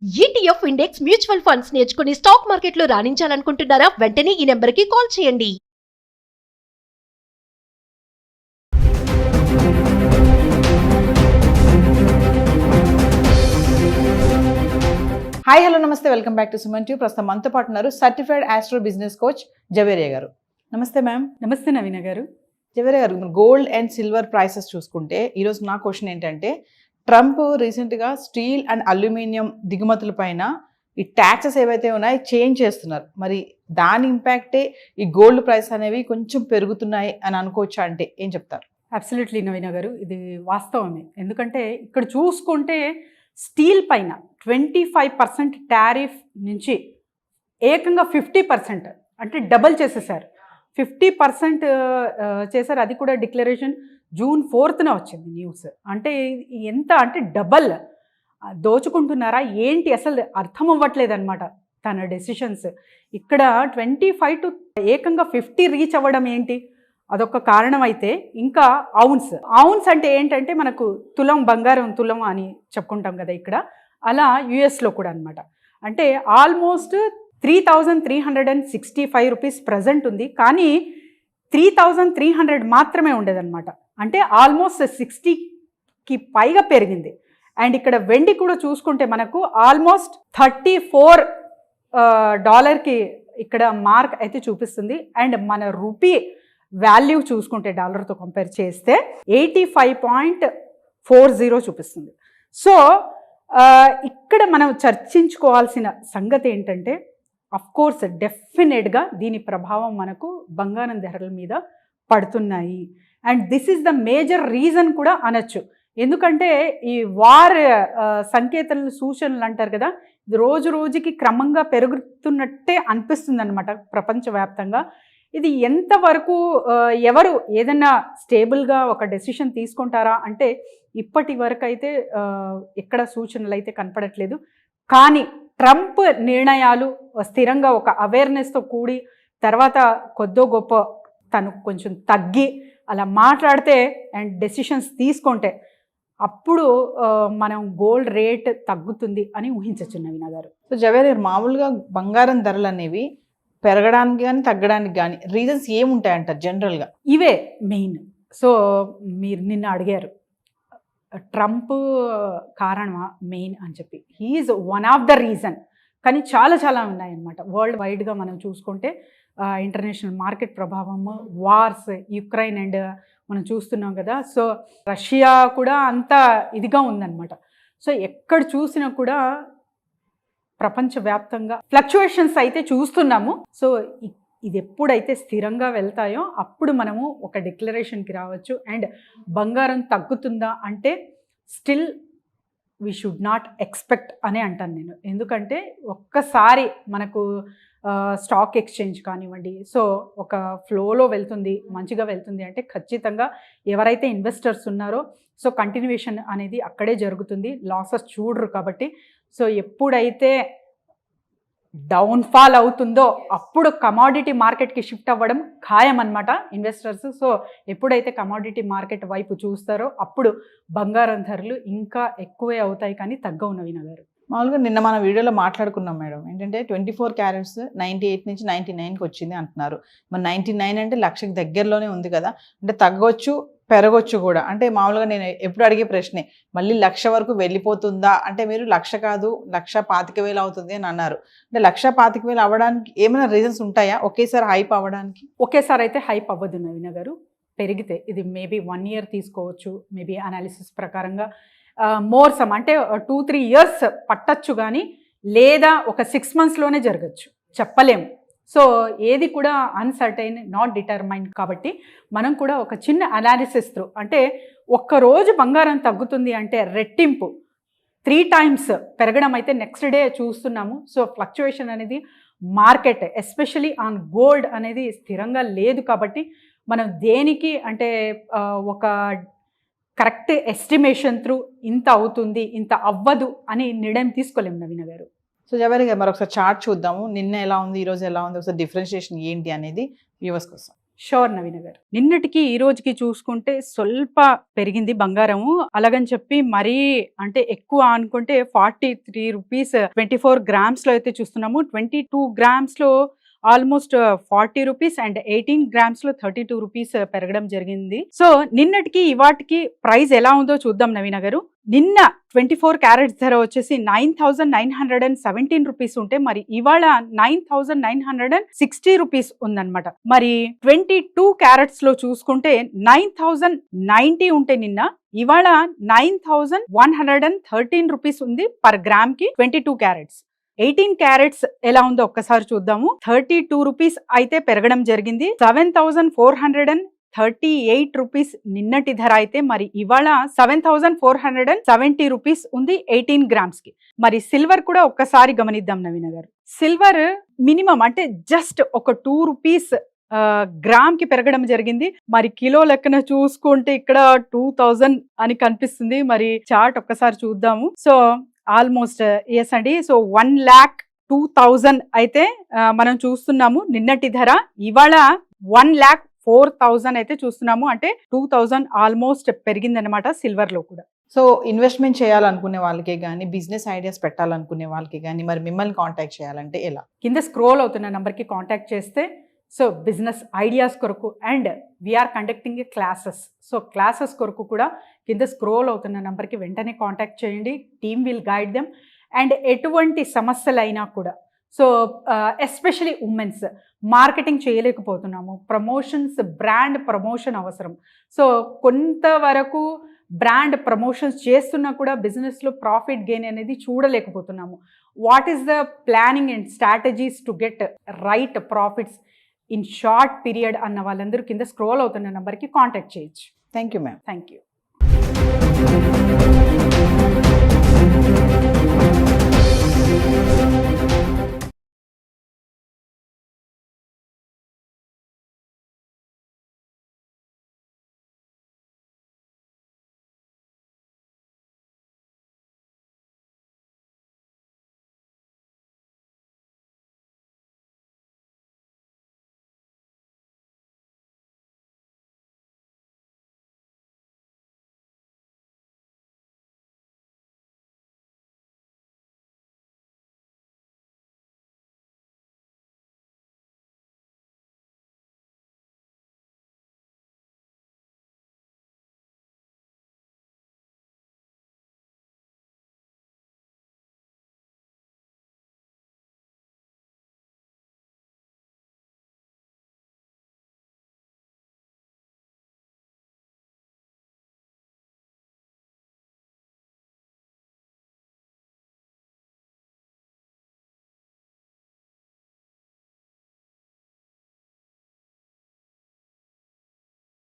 ETF index mutual funds నేర్చుకుని stock మార్కెట్లో రాణించాలనుకుంటున్నారా? వెంటనే ఈ నెంబర్కి కాల్ చేయండి. హాయ్ హలో నమస్తే, welcome back to Suman tube. ప్రస్తుతం మనతో పాటు ఉన్నారు certified astro business coach Javeria గారు. నమస్తే మ్యామ్. నమస్తే నవీన గారు. జవేరియా గారు, గోల్డ్ అండ్ సిల్వర్ ప్రైసెస్ చూసుకుంటే ఈరోజు నా క్వశ్చన్ ఏంటంటే, ట్రంప్ రీసెంట్గా స్టీల్ అండ్ అల్యూమినియం దిగుమతుల పైన ఈ ట్యాక్సెస్ ఏవైతే ఉన్నాయో చేంజ్ చేస్తున్నారు. మరి దాని ఇంపాక్టే ఈ గోల్డ్ ప్రైస్ అనేవి కొంచెం పెరుగుతున్నాయి అని అనుకోవచ్చా? అంటే ఏం చెప్తారు? అబ్సల్యూట్లీ నవీన గారు, ఇది వాస్తవమే. ఎందుకంటే ఇక్కడ చూసుకుంటే స్టీల్ పైన 25% టారిఫ్ నుంచి ఏకంగా 50%, అంటే డబల్ చేసేసారు. 50% చేశారు. అది కూడా డిక్లరేషన్ June 4th వచ్చింది న్యూస్. అంటే ఎంత అంటే డబల్ దోచుకుంటున్నారా ఏంటి, అసలు అర్థం అవ్వట్లేదు అనమాట తన డెసిషన్స్. ఇక్కడ 25 to ఏకంగా 50 రీచ్ అవ్వడం ఏంటి, అదొక కారణం అయితే, ఇంకా ఔన్స్ అంటే ఏంటంటే మనకు తులం బంగారం తులం అని చెప్పుకుంటాం కదా ఇక్కడ, అలా యుఎస్లో కూడా అనమాట. అంటే ఆల్మోస్ట్ 3,365 రూపీస్ ప్రజెంట్ ఉంది, కానీ 3,300 మాత్రమే ఉండేదన్నమాట. అంటే ఆల్మోస్ట్ 60కి పైగా పెరిగింది. అండ్ ఇక్కడ వెండి కూడా చూసుకుంటే మనకు ఆల్మోస్ట్ $34కి ఇక్కడ మార్క్ అయితే చూపిస్తుంది. అండ్ మన రూపీ వాల్యూ చూసుకుంటే డాలర్తో కంపేర్ చేస్తే 85.40 చూపిస్తుంది. సో ఇక్కడ మనం చర్చించుకోవాల్సిన సంగతి ఏంటంటే, అఫ్కోర్స్ డెఫినెట్గా దీని ప్రభావం మనకు బంగారం ధరల మీద పడుతున్నాయి. And this is the major reason కూడా అనొచ్చు. ఎందుకంటే ఈ వార్ సంకేతాలు సూచనలు అంటారు కదా, ఇది రోజు రోజుకి క్రమంగా పెరుగుతున్నట్టే అనిపిస్తుంది అనమాట ప్రపంచవ్యాప్తంగా. ఇది ఎంతవరకు ఎవరు ఏదైనా స్టేబుల్గా ఒక డెసిషన్ తీసుకుంటారా అంటే ఇప్పటి వరకు అయితే ఎక్కడ సూచనలు అయితే కనపడట్లేదు. కానీ ట్రంప్ నిర్ణయాలు స్థిరంగా ఒక అవేర్నెస్తో కూడి తర్వాత కొద్దో గొప్ప తను కొంచెం తగ్గి అలా మాట్లాడితే అండ్ డెసిషన్స్ తీసుకుంటే అప్పుడు మనం గోల్డ్ రేట్ తగ్గుతుంది అని ఊహించవచ్చు నవీన గారు. సో జవేరియా గారు, మామూలుగా బంగారం ధరలు అనేవి పెరగడానికి కానీ తగ్గడానికి కానీ రీజన్స్ ఏముంటాయంటారు జనరల్గా? ఇవే మెయిన్. సో మీరు నిన్న అడిగారు ట్రంప్ కారణమా మెయిన్ అని చెప్పి. He is one of the reason, కానీ చాలా చాలా ఉన్నాయన్నమాట. వరల్డ్ వైడ్గా మనం చూసుకుంటే ఇంటర్నేషనల్ మార్కెట్ ప్రభావము, వార్స్, యుక్రెయిన్ అండ్ మనం చూస్తున్నాం కదా. సో రష్యా కూడా అంత ఇదిగా ఉందన్నమాట. సో ఎక్కడ చూసినా కూడా ప్రపంచవ్యాప్తంగా ఫ్లక్చువేషన్స్ అయితే చూస్తున్నాము. సో ఇది ఎప్పుడైతే స్థిరంగా వెళ్తాయో అప్పుడు మనము ఒక డిక్లరేషన్కి రావచ్చు. అండ్ బంగారం తగ్గుతుందా అంటే still we should not expect అనే అంటాను నేను. ఎందుకంటే ఒక్కసారి మనకు స్టాక్ ఎక్స్చేంజ్ కానివ్వండి, సో ఒక ఫ్లోలో వెళ్తుంది, మంచిగా వెళ్తుంది అంటే ఖచ్చితంగా ఎవరైతే ఇన్వెస్టర్స్ ఉన్నారో సో కంటిన్యూషన్ అనేది అక్కడే జరుగుతుంది, లాసెస్ చూడరు కాబట్టి. సో ఎప్పుడైతే డౌన్ఫాల్ అవుతుందో అప్పుడు కమాడిటీ మార్కెట్కి షిఫ్ట్ అవ్వడం ఖాయం అనమాట ఇన్వెస్టర్స్. సో ఎప్పుడైతే కమాడిటీ మార్కెట్ వైపు చూస్తారో అప్పుడు బంగారం ధరలు ఇంకా ఎక్కువే అవుతాయి, కానీ తగ్గవు నవీన గారు. మామూలుగా నిన్న మన వీడియోలో మాట్లాడుకున్నాం మేడం, ఏంటంటే 24 క్యారెట్స్ 98 నుంచి 99కి వచ్చింది అంటున్నారు. మరి 99 అంటే లక్షకి దగ్గరలోనే ఉంది కదా, అంటే తగ్గొచ్చు పెరగొచ్చు కూడా. అంటే మామూలుగా నేను ఎప్పుడు అడిగే ప్రశ్నే, మళ్ళీ 1,00,000 వరకు వెళ్ళిపోతుందా అంటే, మీరు 1,00,000 కాదు 1,25,000 అవుతుంది అని అన్నారు. అంటే 1,25,000 అవ్వడానికి ఏమైనా రీజన్స్ ఉంటాయా ఒకేసారి హైప్ అవ్వడానికి? ఒకేసారి అయితే హైప్ అవ్వదు నవీన గారు. పెరిగితే ఇది మేబీ 1 year తీసుకోవచ్చు, మేబీ అనాలిసిస్ ప్రకారంగా మోర్ సమ్ అంటే 2-3 years పట్టచ్చు, కానీ లేదా ఒక 6 monthsలోనే జరగచ్చు, చెప్పలేము. సో ఏది కూడా అన్సర్టైన్, నాట్ డిటర్మైన్డ్. కాబట్టి మనం కూడా ఒక చిన్న అనాలిసిస్ త్రూ, అంటే ఒక్కరోజు బంగారం తగ్గుతుంది అంటే రెట్టింపు 3 times పెరగడం అయితే నెక్స్ట్ డే చూస్తున్నాము. సో ఫ్లక్చువేషన్ అనేది మార్కెట్ ఎస్పెషలీ ఆన్ గోల్డ్ అనేది స్థిరంగా లేదు. కాబట్టి మనం దేనికి అంటే ఒక కరెక్ట్ ఎస్టిమేషన్ త్రూ ఇంత అవుతుంది ఇంత అవ్వదు అని నిర్ణయం తీసుకోలేము నవీన గారు. సో జవేరియా గారు, మరొకసారి చార్ట్ చూద్దాము. నిన్న ఎలా ఉంది, ఈరోజు ఎలా ఉంది, ఒకసారి డిఫరెన్షియేషన్ ఏంటి అనేది వ్యూవర్స్ కోసం. షూర్ నవీన గారు. నిన్నటికి ఈ రోజుకి చూసుకుంటే స్వల్ప పెరిగింది బంగారము. అలాగని చెప్పి మరీ అంటే ఎక్కువ అనుకుంటే 43 రూపీస్ 24 గ్రామ్స్ లో అయితే చూస్తున్నాము. 22 గ్రామ్స్ లో ఆల్మోస్ట్ 40 రూపీస్ అండ్ 18 గ్రామ్స్ లో 32 రూపీస్ పెరగడం జరిగింది. సో నిన్నటికి ఇవాటికి ప్రైస్ ఎలా ఉందో చూద్దాం నవీన గారు. నిన్న 24 క్యారెట్స్ ధర వచ్చేసి 9,917 రూపీస్ ఉంటే మరి ఇవాళ 9,960 రూపీస్ ఉందన్నమాట. మరి 22 క్యారెట్స్ లో చూసుకుంటే 9,090 ఉంటే నిన్న ఇవాళ 9,113 రూపీస్ ఉంది పర్ గ్రామ్ కి 22 క్యారెట్స్. 18 క్యారెట్స్ ఎలా ఉందో ఒక్కసారి చూద్దాము. 32 రూపీస్ అయితే పెరగడం జరిగింది. 7,438 రూపీస్ నిన్నటి ధర అయితే మరి ఇవాళ 7,470 రూపీస్ ఉంది 18 గ్రామ్స్ కి. మరి సిల్వర్ కూడా ఒక్కసారి గమనిద్దాం నవీన గారు. సిల్వర్ మినిమం అంటే జస్ట్ ఒక 2 రూపీస్ గ్రామ్ కి పెరగడం జరిగింది. మరి కిలో లెక్కన చూసుకుంటే ఇక్కడ 2,000 అని కనిపిస్తుంది. మరి చార్ట్ ఒక్కసారి చూద్దాము. సో ఆల్మోస్ట్ ఎస్ అండి. సో 1,02,000 అయితే మనం చూస్తున్నాము నిన్నటి ధర. ఇవాళ 1,04,000 అయితే చూస్తున్నాము. అంటే 2,000 ఆల్మోస్ట్ పెరిగిందనమాట సిల్వర్ లో కూడా. సో ఇన్వెస్ట్మెంట్ చేయాలనుకునే వాళ్ళకి కానీ, బిజినెస్ ఐడియాస్ పెట్టాలనుకునే వాళ్ళకి కానీ మరి మిమ్మల్ని కాంటాక్ట్ చేయాలంటే ఎలా? కింద స్క్రోల్ అవుతున్న నంబర్కి కాంటాక్ట్ చేస్తే సో బిజినెస్ ఐడియాస్ కొరకు and we are conducting classes. So classes కొరకు కూడా కింద స్క్రోల్ అవుతున్న నెంబర్కి వెంటనే కాంటాక్ట్ చేయండి. Team will guide them. And ఎటువంటి సమస్యలైనా కూడా సో ఎస్పెషలీ ఉమెన్స్ మార్కెటింగ్ చేయలేకపోతున్నాము, ప్రమోషన్స్ బ్రాండ్ ప్రమోషన్ అవసరం. సో కొంతవరకు బ్రాండ్ ప్రమోషన్స్ చేస్తున్నా కూడా బిజినెస్లో ప్రాఫిట్ గెయిన్ అనేది చూడలేకపోతున్నాము. What is the planning and strategies to get right profits in short period అన్న వాళ్ళందరూ కింద స్క్రోల్ అవుతున్న నెంబర్కి కాంటాక్ట్ చేయొచ్చు. Thank you ma'am. Thank you.